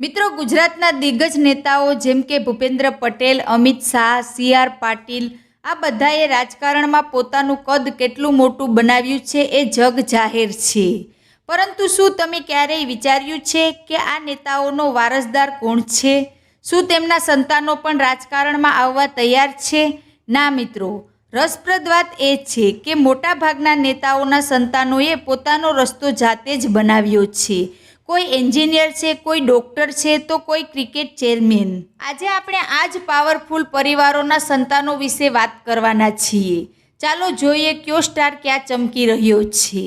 મિત્રો, ગુજરાતના દિગ્ગજ નેતાઓ જેમ કે ભૂપેન્દ્ર પટેલ, અમિત શાહ, સી.આર. પાટીલ આ બધાએ રાજકારણમાં પોતાનું કદ કેટલું મોટું બનાવ્યું છે એ જગ જાહેર છે. પરંતુ શું તમે ક્યારેય વિચાર્યું છે કે આ નેતાઓનો વારસદાર કોણ છે? શું તેમના સંતાનો પણ રાજકારણમાં આવવા તૈયાર છે? ના મિત્રો, રસપ્રદ વાત એ છે કે મોટાભાગના નેતાઓના સંતાનોએ પોતાનો રસ્તો જાતે જ બનાવ્યો છે. કોઈ એન્જિનિયર છે, કોઈ ડૉક્ટર છે, તો કોઈ ક્રિકેટ ચેરમેન. આજે આપણે આ જ પાવરફુલ પરિવારોના સંતાનો વિશે વાત કરવાના છીએ. ચાલો જોઈએ કયો સ્ટાર ક્યાં ચમકી રહ્યો છે.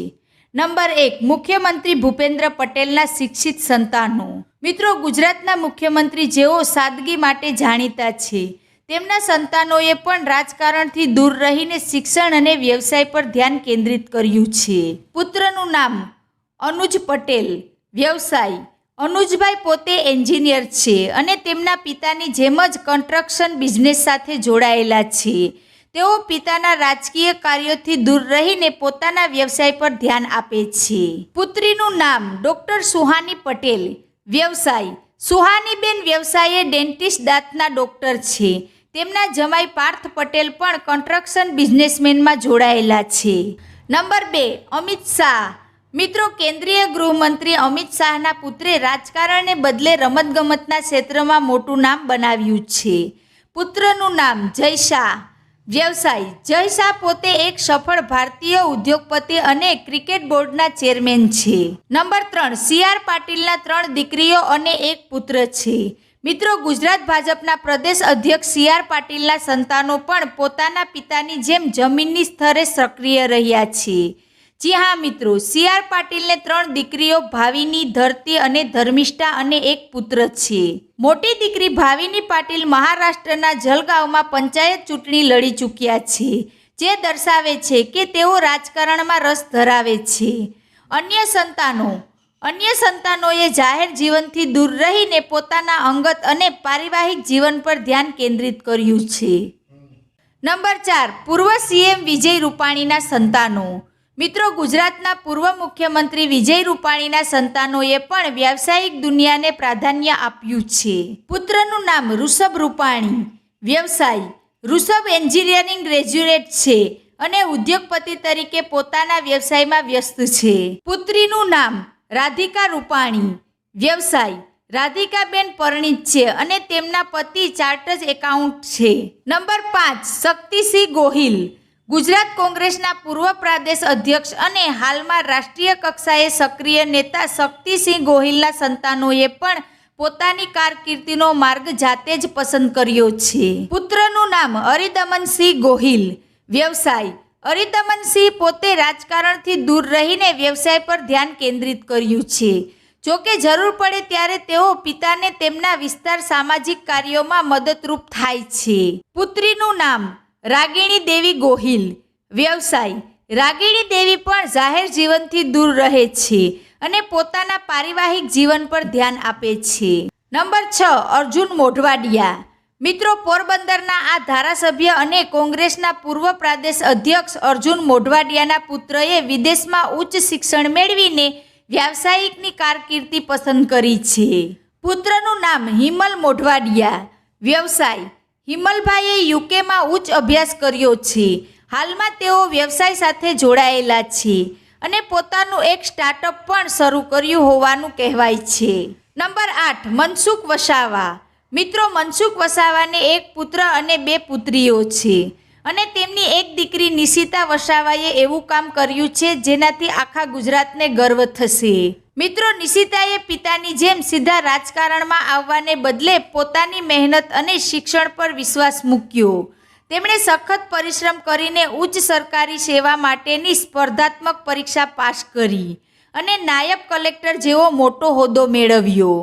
નંબર 1, મુખ્યમંત્રી ભૂપેન્દ્ર પટેલના શિક્ષિત સંતાનો. મિત્રો, ગુજરાતના મુખ્યમંત્રી જેઓ સાદગી માટે જાણીતા છે, તેમના સંતાનોએ પણ રાજકારણથી દૂર રહીને શિક્ષણ અને વ્યવસાય પર ધ્યાન કેન્દ્રિત કર્યું છે. પુત્રનું નામ અનુજ પટેલ. વ્યવસાય: અનુજભાઈ પોતે એન્જિનિયર છે અને તેમના પિતાની જેમ જ કન્સ્ટ્રક્શન બિઝનેસ સાથે જોડાયેલા છે. તેઓ પિતાના રાજકીય કાર્યોથી દૂર રહીને પોતાના વ્યવસાય પર ધ્યાન આપે છે. પુત્રીનું નામ ડૉક્ટર સુહાની પટેલ. વ્યવસાય: સુહાનીબેન વ્યવસાયે ડેન્ટિસ્ટ દાંતના ડૉક્ટર છે. તેમના જમાઈ પાર્થ પટેલ પણ કન્સ્ટ્રક્શન બિઝનેસમેનમાં જોડાયેલા છે. નંબર 2, અમિત શાહ. મિત્રો, કેન્દ્રીય ગૃહમંત્રી અમિત શાહના પુત્રે રાજકારણને બદલે રમતગમતના ક્ષેત્રમાં મોટું નામ બનાવ્યું છે. પુત્રનું નામ જય શાહ. વ્યવસાય: જય શાહ પોતે એક સફળ ભારતીય ઉદ્યોગપતિ અને ક્રિકેટ બોર્ડના ચેરમેન છે. નંબર 3, સી.આર. પાટીલના 3 દીકરીઓ અને 1 પુત્ર છે. મિત્રો, ગુજરાત ભાજપના પ્રદેશ અધ્યક્ષ સી.આર. પાટીલના સંતાનો પણ પોતાના પિતાની જેમ જમીનની સ્તરે સક્રિય રહ્યા છે. જી હા મિત્રો, સી.આર. પાટીલને 3 દીકરીઓ ભાવિની, ધરતી અને ધર્મિષ્ઠા અને 1 પુત્ર છે. મોટી દીકરી ભાવિની પાટીલ મહારાષ્ટ્રના જલગાંવમાં પંચાયત ચૂંટણી લડી ચૂક્યા છે, જે દર્શાવે છે કે તેઓ રાજકારણમાં રસ ધરાવે છે. અન્ય સંતાનોએ જાહેર જીવનથી દૂર રહીને પોતાના અંગત અને પારિવારિક જીવન પર ધ્યાન કેન્દ્રિત કર્યું છે. નંબર 4, પૂર્વ સીએમ વિજય રૂપાણીના સંતાનો. મિત્રો, ગુજરાતના પૂર્વ મુખ્યમંત્રી વિજય રૂપાણીના સંતાનોએ પણ વ્યાવસાયિક દુનિયાને પ્રાધાન્ય આપ્યું છે. પુત્રનું નામ ઋષભ રૂપાણી. વ્યવસાય: ઋષભ એન્જિનિયરિંગ ગ્રેજ્યુએટ છે અને ઉદ્યોગપતિ તરીકે પોતાના વ્યવસાયમાં વ્યસ્ત છે. પુત્રીનું નામ રાધિકા રૂપાણી. વ્યવસાય: રાધિકાબેન પરણિત છે અને તેમના પતિ ચાર્ટર્ડ એકાઉન્ટ છે. નંબર 5, શક્તિસિંહ ગોહિલ. ગુજરાત કોંગ્રેસના પૂર્વ પ્રદેશ અધ્યક્ષ અને હાલમાં રાષ્ટ્રીય કક્ષાએ સક્રિય નેતા શક્તિસિંહ ગોહિલના સંતાનોએ પણ પોતાની કારકિર્દીનો માર્ગ જાતે જ પસંદ કર્યો છે. પુત્રનું નામ અરિદમનસિંહ ગોહિલ. વ્યવસાય: અરિદમનસિંહ પોતે રાજકારણથી દૂર રહીને વ્યવસાય પર ધ્યાન કેન્દ્રિત કર્યું છે. જોકે જરૂર પડે ત્યારે તેઓ પિતાને તેમના વિસ્તાર સામાજિક કાર્યોમાં મદદરૂપ થાય છે. પુત્રીનું નામ રાગિણી દેવી ગોહિલ. વ્યવસાય: રાગિણી દેવી પણ જાહેર જીવનથી દૂર રહે છે અને પોતાના પારિવારિક જીવન પર ધ્યાન આપે છે. નંબર 6, અર્જુન મોઢવાડિયા. મિત્રો, પોરબંદરના આ ધારાસભ્ય અને કોંગ્રેસના પૂર્વ પ્રદેશ અધ્યક્ષ અર્જુન મોઢવાડિયાના પુત્રએ વિદેશમાં ઉચ્ચ શિક્ષણ મેળવીને વ્યાવસાયિકની કારકિર્દી પસંદ કરી છે. પુત્રનું નામ હિમલ મોઢવાડિયા. વ્યવસાય: હિમલભાઈએ યુકેમાં ઉચ્ચ અભ્યાસ કર્યો છે. હાલમાં તેઓ વ્યવસાય સાથે જોડાયેલા છે અને પોતાનું એક સ્ટાર્ટઅપ પણ શરૂ કર્યું હોવાનું કહેવાય છે. નંબર 8, મનસુખ વસાવા. મિત્રો, મનસુખ વસાવાને 1 પુત્ર અને 2 પુત્રીઓ છે અને તેમની એક દીકરી નિશિતા વસાવાએ એવું કામ કર્યું છે જેનાથી આખા ગુજરાતને ગર્વ થશે. મિત્રો, નિશિતાએ પિતાની જેમ સીધા રાજકારણમાં આવવાને બદલે પોતાની મહેનત અને શિક્ષણ પર વિશ્વાસ મૂક્યો. તેમણે સખત પરિશ્રમ કરીને ઉચ્ચ સરકારી સેવા માટેની સ્પર્ધાત્મક પરીક્ષા પાસ કરી અને નાયબ કલેક્ટર જેવો મોટો હોદ્દો મેળવ્યો.